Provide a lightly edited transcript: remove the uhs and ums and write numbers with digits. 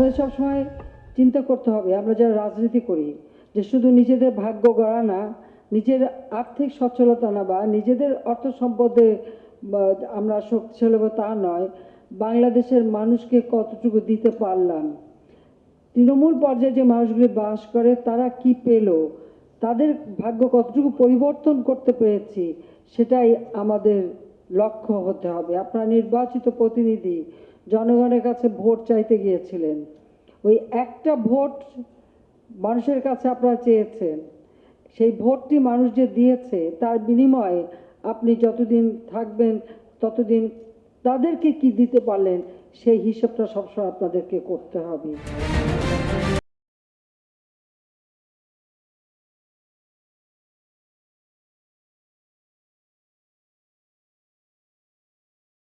আমাদের সবসময় চিন্তা করতে হবে, আমরা যারা রাজনীতি করি, যে শুধু নিজেদের ভাগ্য গড়া না, নিজের আর্থিক সচ্ছলতা না বা নিজেদের অর্থ সম্পদে আমরা শক্তিশালী হবো তা নয়, বাংলাদেশের মানুষকে কতটুকু দিতে পারলাম, তৃণমূল পর্যায়ে যে মানুষগুলি বাস করে তারা কি পেল, তাদের ভাগ্য কতটুকু পরিবর্তন করতে পেরেছি, সেটাই আমাদের লক্ষ্য হতে হবে। আপনারা নির্বাচিত প্রতিনিধি জনগণের কাছে ভোট চাইতে গিয়েছিলেন, ওই একটা ভোট মানুষের কাছে আপনারা চেয়েছেন, সেই ভোটটি মানুষ যে দিয়েছে তার বিনিময়ে আপনি যতদিন থাকবেন ততদিন তাদেরকে কি দিতে পারলেন সেই হিসাবটা সবসময় আপনাদেরকে করতে হবে।